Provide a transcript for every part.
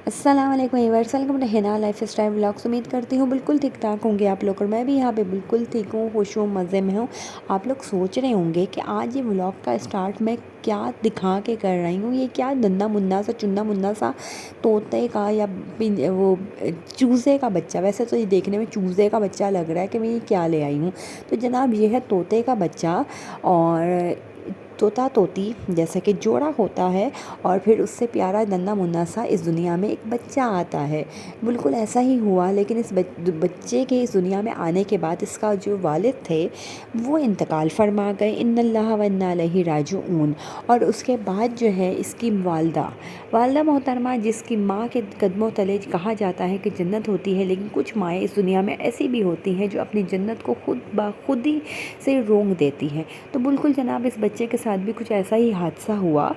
अस्सलाम वालेकुम viewers, welcome to Hina lifestyle vlogs. उम्मीद करती हूँ बिल्कुल ठीक ठाक होंगे आप लोग, और मैं भी यहाँ पे बिल्कुल ठीक हूँ, खुश हूँ, मज़े में हूँ। आप लोग सोच रहे होंगे कि आज ये व्लॉग का स्टार्ट मैं क्या दिखा के कर रही हूँ। ये क्या नन्ना मुन्ना सा चुन्ना मुन्ना सा तोते का या वो चूज़े का बच्चा, वैसे तो ये देखने में चूज़े का बच्चा लग रहा है कि मैं ये क्या ले आई हूँ। तो जनाब ये है तोते का बच्चा, और तोता तोती जैसा कि जोड़ा होता है और फिर उससे प्यारा नन्ना मुन्ना सा इस दुनिया में एक बच्चा आता है। बिल्कुल ऐसा ही हुआ, लेकिन इस बच्चे के इस दुनिया में आने के बाद इसका जो वालिद थे वो इंतकाल फरमा गए, इन्नल्लाह व इन्ना इलैहि राजिऊन। और उसके बाद जो है इसकी वालदा मोहतरमा, जिसकी माँ के कदमों तले कहा जाता है कि जन्नत होती है, लेकिन कुछ माएँ इस दुनिया में ऐसी भी होती हैं जो अपनी जन्नत को खुद ही से रोंग देती हैं। तो बिल्कुल जनाब इस बच्चे के साथ भी कुछ ऐसा ही हादसा हुआ।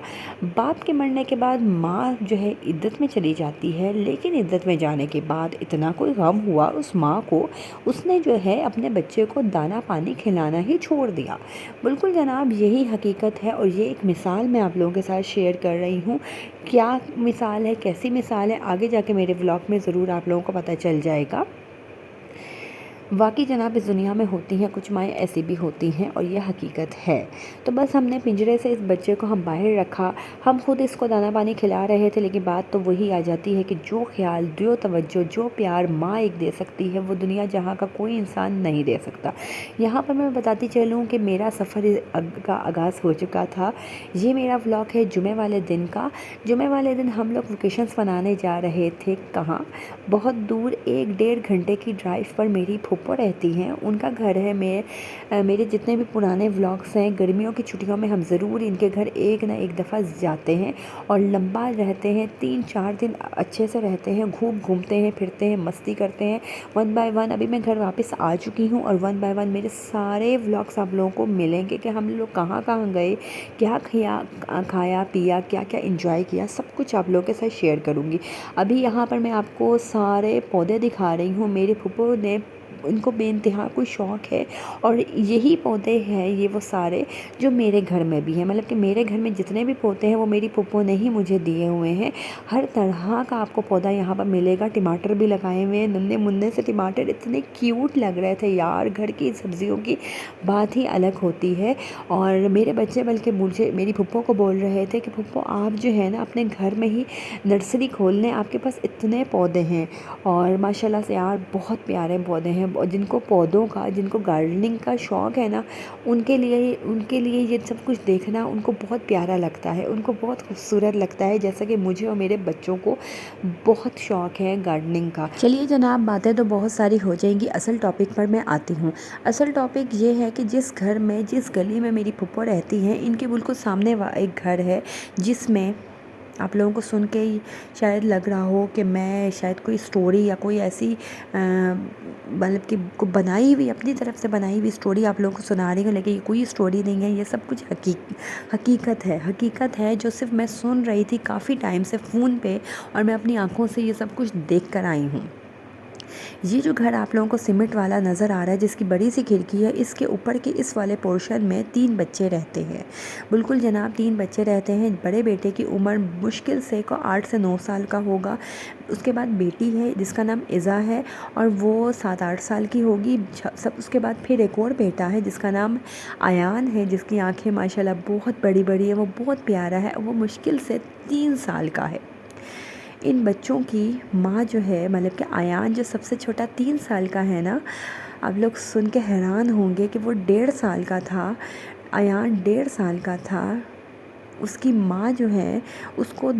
बाप के मरने के बाद माँ जो है इद्दत में चली जाती है, लेकिन इद्दत में जाने के बाद इतना कोई गम हुआ उस माँ को, उसने जो है अपने बच्चे को दाना पानी खिलाना ही छोड़ दिया। बिल्कुल जनाब यही हकीकत है, और ये एक मिसाल मैं आप लोगों के साथ शेयर कर रही हूँ। क्या मिसाल है, कैसी मिसाल है, आगे जाके मेरे व्लॉग में ज़रूर आप लोगों को पता चल जाएगा। वाकई जनाब इस दुनिया में होती हैं कुछ माएँ ऐसी भी होती हैं, और ये हकीकत है। तो बस हमने पिंजरे से इस बच्चे को हम बाहर रखा, हम खुद इसको दाना पानी खिला रहे थे, लेकिन बात तो वही आ जाती है कि जो ख्याल, जो तवज्जो, जो प्यार माँ एक दे सकती है वो दुनिया जहाँ का कोई इंसान नहीं दे सकता। यहाँ पर मैं बताती चलूँ कि मेरा सफ़र का आगाज़ हो चुका था। ये मेरा व्लॉग है जुमे वाले दिन का। जुमे वाले दिन हम लोग वेकेशंस मनाने जा रहे थे। कहाँ? बहुत दूर, 1-1.5 घंटे की ड्राइव पर मेरी फूफो रहती हैं, उनका घर है। मेरे जितने भी पुराने व्लॉग्स हैं, गर्मियों की छुट्टियों में हम ज़रूर इनके घर एक ना एक दफ़ा जाते हैं और लंबा रहते हैं, 3-4 दिन अच्छे से रहते हैं, घूमते हैं, फिरते हैं, मस्ती करते हैं। वन बाय वन अभी मैं घर वापस आ चुकी हूँ, और वन बाय वन मेरे सारे व्लॉग्स आप लोगों को मिलेंगे कि हम लोग कहाँ कहाँ गए, क्या खाया पिया, क्या क्या इंजॉय किया, सब कुछ आप लोगों के साथ शेयर करूँगी। अभी यहाँ पर मैं आपको सारे पौधे दिखा रही हूँ। मेरे फूफो ने, उनको बेइंतहा कोई शौक़ है, और यही पौधे हैं, ये वो सारे जो मेरे घर में भी हैं। मतलब कि मेरे घर में जितने भी पौधे हैं वो मेरी फूफो ने ही मुझे दिए हुए हैं। हर तरह का आपको पौधा यहाँ पर मिलेगा। टमाटर भी लगाए हुए हैं, नन्हे मुन्ने से टमाटर, इतने क्यूट लग रहे थे यार। घर की सब्जियों की बात ही अलग होती है। और मेरे बच्चे बल्कि मुझे, मेरी फूफो को बोल रहे थे कि फूफो आप जो है ना अपने घर में ही नर्सरी खोल लें, आपके पास इतने पौधे हैं। और माशाल्लाह से यार बहुत प्यारे पौधे हैं। जिनको पौधों का, जिनको गार्डनिंग का शौक़ है ना, उनके लिए ये सब कुछ देखना उनको बहुत प्यारा लगता है, उनको बहुत खूबसूरत लगता है, जैसा कि मुझे और मेरे बच्चों को बहुत शौक़ है गार्डनिंग का। चलिए जनाब बातें तो बहुत सारी हो जाएंगी, असल टॉपिक पर मैं आती हूँ। असल टॉपिक ये है कि जिस घर में, जिस गली में मेरी फूफो रहती हैं, इनके बिल्कुल सामने एक घर है जिसमें आप लोगों को सुन के ही शायद लग रहा हो कि मैं शायद कोई स्टोरी या कोई ऐसी मतलब कि बनाई हुई, अपनी तरफ से बनाई हुई स्टोरी आप लोगों को सुना रही हूँ, लेकिन ये कोई स्टोरी नहीं है। ये सब कुछ हकीकत है जो सिर्फ मैं सुन रही थी काफ़ी टाइम से फ़ोन पे, और मैं अपनी आँखों से ये सब कुछ देख कर आई हूँ। ये जो घर आप लोगों को सीमेंट वाला नज़र आ रहा है, जिसकी बड़ी सी खिड़की है, इसके ऊपर के इस वाले पोर्शन में 3 बच्चे रहते हैं। बिल्कुल जनाब 3 बच्चे रहते हैं। बड़े बेटे की उम्र मुश्किल से को 8 से 9 साल का होगा। उसके बाद बेटी है जिसका नाम इज़ा है, और वो 7-8 साल की होगी। सब उसके बाद फिर एक और बेटा है जिसका नाम आयान है, जिसकी आँखें माशाल्लाह बहुत बड़ी बड़ी है, वो बहुत प्यारा है, वो मुश्किल से 3 साल का है। इन बच्चों की माँ जो है, मतलब कि आयान जो सबसे छोटा 3 साल का है ना, आप लोग सुन के हैरान होंगे कि वो 1.5 साल का था। आयान 1.5 साल का था। उसकी माँ जो है उसको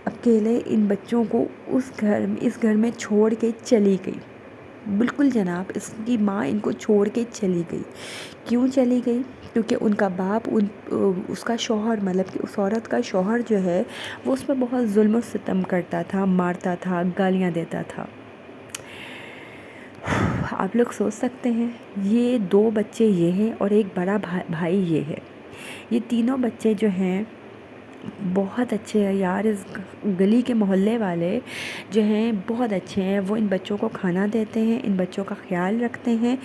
अकेले इन बच्चों को इस घर में छोड़ के चली गई। बिल्कुल जनाब इसकी माँ इनको छोड़ के चली गई। क्यों चली गई? क्योंकि उनका बाप, उसका शौहर, मतलब कि उस औरत का शौहर जो है वो उस पर बहुत जुल्म सितम करता था, मारता था, गालियाँ देता था। आप लोग सोच सकते हैं, ये 2 बच्चे ये हैं और एक बड़ा भाई ये है। ये तीनों बच्चे जो हैं बहुत अच्छे हैं यार। इस गली के मोहल्ले वाले जो हैं बहुत अच्छे हैं। वो इन बच्चों को खाना देते हैं, इन बच्चों का ख्याल रखते हैं।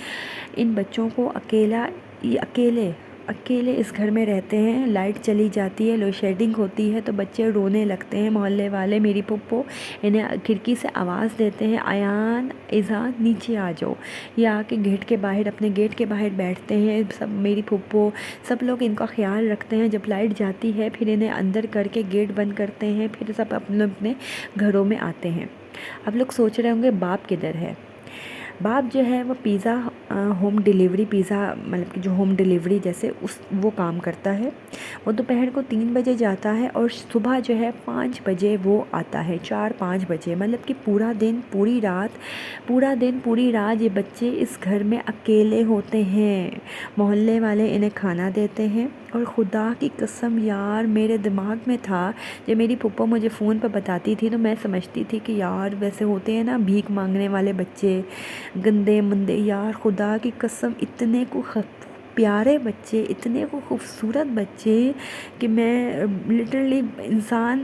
इन बच्चों को अकेले अकेले इस घर में रहते हैं, लाइट चली जाती है, लोड शेडिंग होती है तो बच्चे रोने लगते हैं। मोहल्ले वाले, मेरी पप्पो इन्हें खिड़की से आवाज़ देते हैं, अयान इज़ान नीचे आ जाओ। ये आके गेट के बाहर, अपने गेट के बाहर बैठते हैं। सब मेरी पप्पो सब लोग इनका ख्याल रखते हैं। जब लाइट जाती है फिर इन्हें अंदर करके गेट बंद करते हैं, फिर सब अपने अपने घरों में आते हैं। आप लोग सोच रहे होंगे बाप किधर है। बाप जो है वो पिज़्ज़ा होम डिलीवरी, पिज़्ज़ा मतलब कि जो होम डिलीवरी जैसे उस वो काम करता है। वो दोपहर को 3 बजे जाता है और सुबह जो है 5 बजे वो आता है, 4-5 बजे। मतलब कि पूरा दिन पूरी रात ये बच्चे इस घर में अकेले होते हैं। मोहल्ले वाले इन्हें खाना देते हैं। और ख़ुदा की कसम यार, मेरे दिमाग में था, जब मेरी पप्पा मुझे फ़ोन पर बताती थी तो मैं समझती थी कि यार वैसे होते हैं ना भीख मांगने वाले बच्चे, गंदे मंदे। यार खुदा की कसम इतने को प्यारे बच्चे, इतने को खूबसूरत बच्चे कि मैं लिटरली इंसान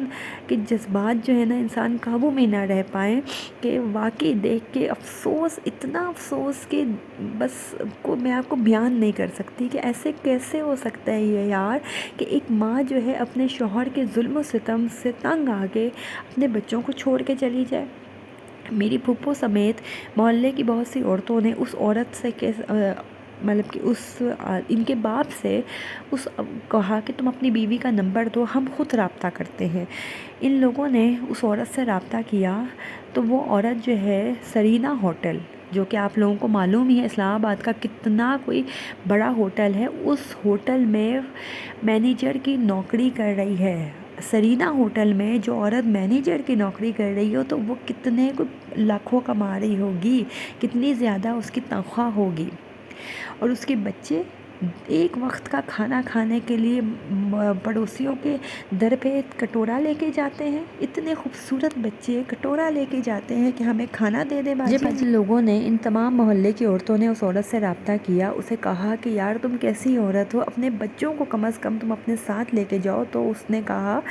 के जज्बात जो है ना, इंसान काबू में ना रह पाए। कि वाकई देख के अफ़सोस, इतना अफ़सोस कि बस को मैं आपको बयान नहीं कर सकती कि ऐसे कैसे हो सकता है ये यार, कि एक माँ जो है अपने शौहर के जुल्म सितम से तंग आके अपने बच्चों को छोड़ के चली जाए। मेरी फूफो समेत मोहल्ले की बहुत सी औरतों ने उस औरत से मतलब कि इनके बाप से कहा कि तुम अपनी बीवी का नंबर दो, हम ख़ुद रब्ता करते हैं। इन लोगों ने उस औरत से रब्ता किया तो वो औरत जो है सरीना होटल, जो कि आप लोगों को मालूम ही है इस्लामाबाद का कितना कोई बड़ा होटल है, उस होटल में मैनेजर की नौकरी कर रही है। सरीना होटल में जो औरत मैनेजर की नौकरी कर रही हो तो वो कितने को लाखों कमा रही होगी, कितनी ज़्यादा उसकी तनख्वाह होगी। और उसके बच्चे एक वक्त का खाना खाने के लिए पड़ोसियों के दर पे कटोरा लेके जाते हैं। इतने खूबसूरत बच्चे कटोरा लेके जाते हैं कि हमें खाना दे दे बाजी। जब लोगों ने, इन तमाम मोहल्ले की औरतों ने उस औरत से रब्ता किया, उसे कहा कि यार तुम कैसी औरत हो, अपने बच्चों को कम से कम तुम अपने साथ लेके जाओ। तो उसने कहा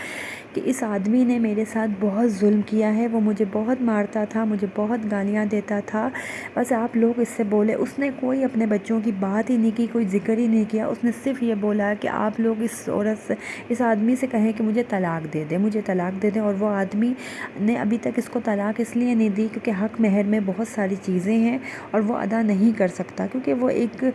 कि इस आदमी ने मेरे साथ बहुत जुल्म किया है, वो मुझे बहुत मारता था, मुझे बहुत गालियाँ देता था, बस आप लोग इससे बोले। उसने कोई अपने बच्चों की बात ही नहीं की, कोई जिक्र ही नहीं किया। उसने सिर्फ ये बोला कि आप लोग इस औरत से, इस आदमी से कहें कि मुझे तलाक दे दे, मुझे तलाक दे दे। और वो आदमी ने अभी तक इसको तलाक इसलिए नहीं दी क्योंकि हक महर में बहुत सारी चीज़ें हैं और वो अदा नहीं कर सकता, क्योंकि वो एक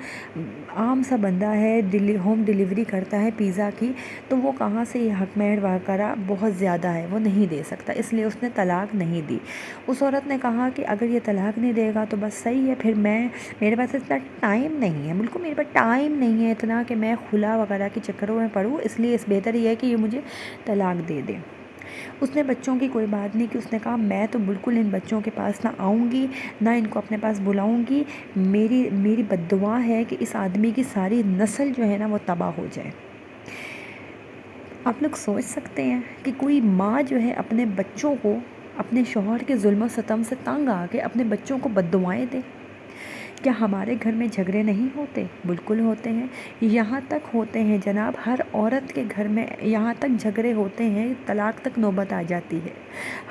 आम सा बंदा है, होम डिलीवरी करता है पिज़्ज़ा की। तो वो कहाँ से ये हक महर वगैरह बहुत ज़्यादा है, वो नहीं दे सकता, इसलिए उसने तलाक नहीं दी। उस औरत ने कहा कि अगर ये तलाक नहीं देगा तो बस सही है, फिर मेरे पास इतना टाइम नहीं है, बिल्कुल मेरे पास टाइम नहीं है इतना कि मैं खुला वगैरह के चक्करों में पड़ूँ, इसलिए इस बेहतर ये है कि ये मुझे तलाक दे दे। उसने बच्चों की कोई बात नहीं की। उसने कहा मैं तो बिल्कुल इन बच्चों के पास ना आऊँगी, ना इनको अपने पास बुलाऊँगी। मेरी बद्दुआ है कि इस आदमी की सारी नस्ल जो है ना वो तबाह हो जाए। आप लोग सोच सकते हैं कि कोई माँ जो है अपने बच्चों को, अपने शौहर के जुल्म सितम से तंग आके अपने बच्चों को बद्दुआएं दे। क्या हमारे घर में झगड़े नहीं होते? बिल्कुल होते हैं। यहाँ तक होते हैं जनाब, हर औरत के घर में यहाँ तक झगड़े होते हैं, तलाक तक नौबत आ जाती है।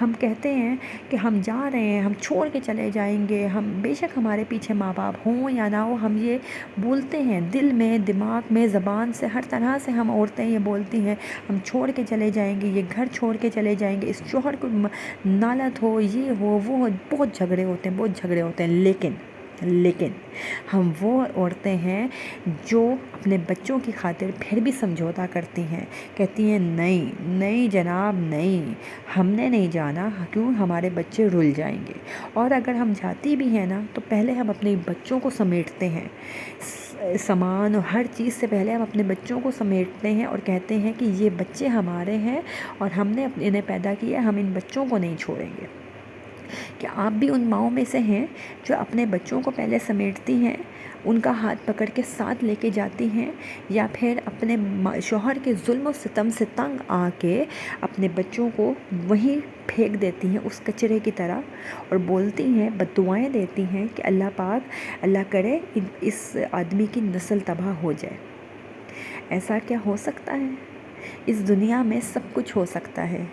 हम कहते हैं कि हम जा रहे हैं, हम छोड़ के चले जाएंगे, हम बेशक हमारे पीछे माँ बाप हों या ना हो, हम ये बोलते हैं दिल में, दिमाग में, ज़बान से, हर तरह से हम औरतें ये बोलती हैं हम छोड़ के चले जाएंगे, ये घर छोड़ के चले जाएंगे, इस शौहर को नालत हो, ये हो, वो हो। बहुत झगड़े होते हैं, बहुत झगड़े होते हैं। लेकिन हम वो औरतें हैं जो अपने बच्चों की खातिर फिर भी समझौता करती हैं, कहती हैं नहीं नहीं जनाब नहीं, हमने नहीं जाना, क्यों, हमारे बच्चे रुल जाएंगे। और अगर हम जाती भी हैं ना तो पहले हम अपने बच्चों को समेटते हैं, सामान और हर चीज़ से पहले हम अपने बच्चों को समेटते हैं और कहते हैं कि ये बच्चे हमारे हैं और हमने इन्हें पैदा किया, हम इन बच्चों को नहीं छोड़ेंगे। क्या आप भी उन माँओं में से हैं जो अपने बच्चों को पहले समेटती हैं, उनका हाथ पकड़ के साथ लेके जाती हैं, या फिर अपने शौहर के जुल्म और सितम से तंग आके अपने बच्चों को वहीं फेंक देती हैं उस कचरे की तरह और बोलती हैं, बद्दुआएं देती हैं कि अल्लाह पाक, अल्लाह करे इस आदमी की नस्ल तबाह हो जाए। ऐसा क्या हो सकता है? इस दुनिया में सब कुछ हो सकता है।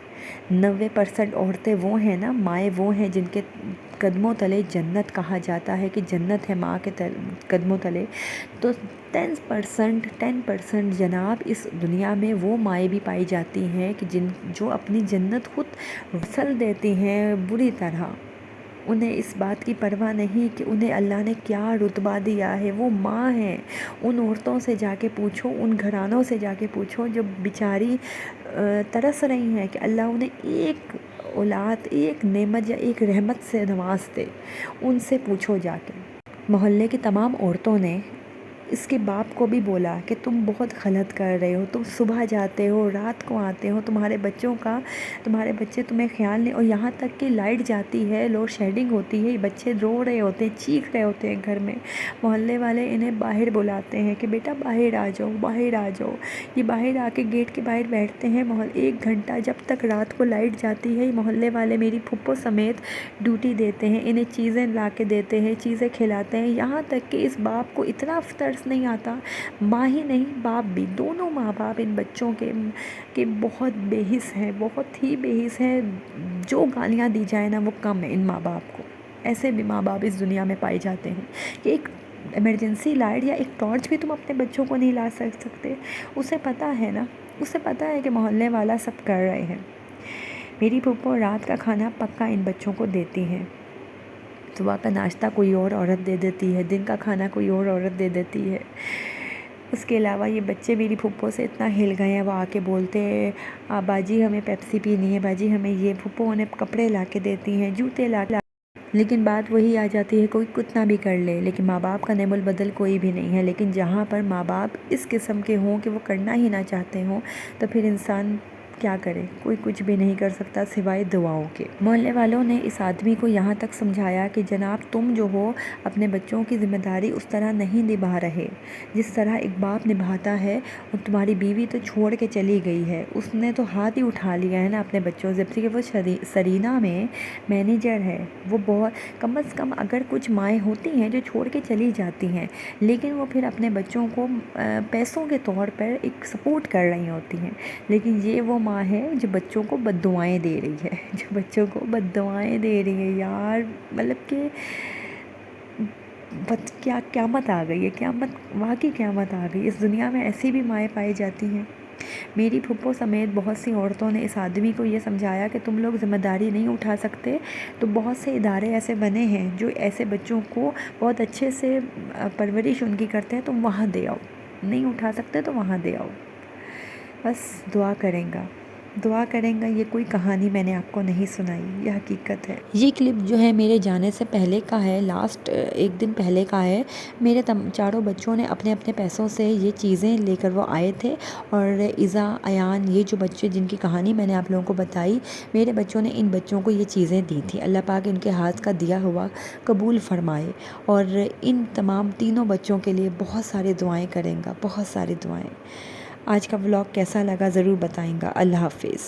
90% عورتیں وہ ہیں نا، مائیں وہ ہیں جن کے قدموں تلے جنت کہا جاتا ہے کہ جنت ہے ماں کے قدموں تلے. تو 10% جناب اس دنیا میں وہ مائیں بھی پائی جاتی ہیں کہ جو اپنی جنت خود رسل دیتی ہیں بری طرح. انہیں اس بات کی پرواہ نہیں کہ انہیں اللہ نے کیا رتبہ دیا ہے. وہ ماں ہیں. ان عورتوں سے جا کے پوچھو، ان گھرانوں سے جا کے پوچھو جو بیچاری ترس رہی ہیں کہ اللہ انہیں ایک اولاد، ایک نعمت یا ایک رحمت سے نواز دے. ان سے پوچھو جا کے. محلے کی تمام عورتوں نے اس کے باپ کو بھی بولا کہ تم بہت غلط کر رہے ہو، تم صبح جاتے ہو رات کو آتے ہو، تمہارے بچے تمہیں خیال نہیں. اور یہاں تک کہ لائٹ جاتی ہے، لوڈ شیڈنگ ہوتی ہے، بچے رو رہے ہوتے ہیں، چیخ رہے ہوتے ہیں گھر میں. محلے والے انہیں باہر بلاتے ہیں کہ بیٹا باہر آ جاؤ، باہر آ جاؤ. یہ باہر آ کے گیٹ کے باہر بیٹھتے ہیں. 1 گھنٹہ جب تک رات کو لائٹ جاتی ہے، محلے والے میری پھپھو سمیت ڈیوٹی دیتے ہیں. انہیں چیزیں لا کے دیتے ہیں، چیزیں کھلاتے ہیں. یہاں تک کہ اس باپ کو اتنا ترس نہیں آتا، ماں ہی نہیں باپ بھی، دونوں ماں باپ ان بچوں کے بہت بے حس ہیں، بہت ہی بے حس ہیں. جو گالیاں دی جائیں نا وہ کم ہے ان ماں باپ کو. ایسے بھی ماں باپ اس دنیا میں پائے جاتے ہیں کہ ایک ایمرجنسی لائٹ یا ایک ٹارچ بھی تم اپنے بچوں کو نہیں لا سکتے. اسے پتہ ہے نا، اسے پتہ ہے کہ محلے والا سب کر رہے ہیں. میری پھپھو رات کا کھانا پکا ان بچوں کو دیتی ہیں. صبح کا ناشتہ کوئی اور عورت دے دیتی ہے، دن کا کھانا کوئی اور عورت دے دیتی ہے. اس کے علاوہ یہ بچے میری پھپھو سے اتنا ہل گئے ہیں، وہ آ کے بولتے ہیں باجی ہمیں پیپسی پینی ہے، باجی ہمیں یہ. پھپھو انہیں کپڑے لا کے دیتی ہیں، جوتے لا کے. لیکن بات وہی آ جاتی ہے، کوئی کتنا بھی کر لے لیکن ماں باپ کا نعم البدل کوئی بھی نہیں ہے. لیکن جہاں پر ماں باپ اس قسم کے ہوں کہ وہ کرنا ہی نہ چاہتے ہوں تو پھر انسان کیا کرے؟ کوئی کچھ بھی نہیں کر سکتا سوائے دعاؤں کے. محلے والوں نے اس آدمی کو یہاں تک سمجھایا کہ جناب تم جو ہو اپنے بچوں کی ذمہ داری اس طرح نہیں نبھا رہے جس طرح ایک باپ نبھاتا ہے. اور تمہاری بیوی تو چھوڑ کے چلی گئی ہے، اس نے تو ہاتھ ہی اٹھا لیا ہے نا اپنے بچوں سے. جبکہ وہ سرینا میں مینیجر ہے. وہ بہت کم از کم اگر کچھ مائیں ہوتی ہیں جو چھوڑ کے چلی جاتی ہیں لیکن وہ پھر اپنے بچوں کو پیسوں کے طور پر ایک سپورٹ کر رہی ہوتی ہیں. لیکن یہ وہ ماں ہے جو بچوں کو بد دعائیں دے رہی ہے، جو بچوں کو بد دعائیں دے رہی ہے. یار مطلب کہ کیا قیامت آ گئی ہے، قیامت، واقعی قیامت آ گئی. اس دنیا میں ایسی بھی مائیں پائی جاتی ہیں. میری پھپھو سمیت بہت سی عورتوں نے اس آدمی کو یہ سمجھایا کہ تم لوگ ذمہ داری نہیں اٹھا سکتے تو بہت سے ادارے ایسے بنے ہیں جو ایسے بچوں کو بہت اچھے سے پرورش ان کی کرتے ہیں، تم وہاں دے آؤ. نہیں اٹھا سکتے تو وہاں دے آؤ. بس دعا کریں گا. یہ کوئی کہانی میں نے آپ کو نہیں سنائی، یہ حقیقت ہے. یہ کلپ جو ہے میرے جانے سے پہلے کا ہے، لاسٹ 1 دن پہلے کا ہے. میرے چاروں بچوں نے اپنے اپنے پیسوں سے یہ چیزیں لے کر وہ آئے تھے. اور ایزا، ایان، یہ جو بچے جن کی کہانی میں نے آپ لوگوں کو بتائی، میرے بچوں نے ان بچوں کو یہ چیزیں دی تھیں. اللہ پاک ان کے ہاتھ کا دیا ہوا قبول فرمائے. اور ان تمام تینوں بچوں کے لیے بہت ساری دعائیں کریں گا، بہت ساری دعائیں. آج کا ولاگ کیسا لگا ضرور بتائیں گا. اللہ حافظ.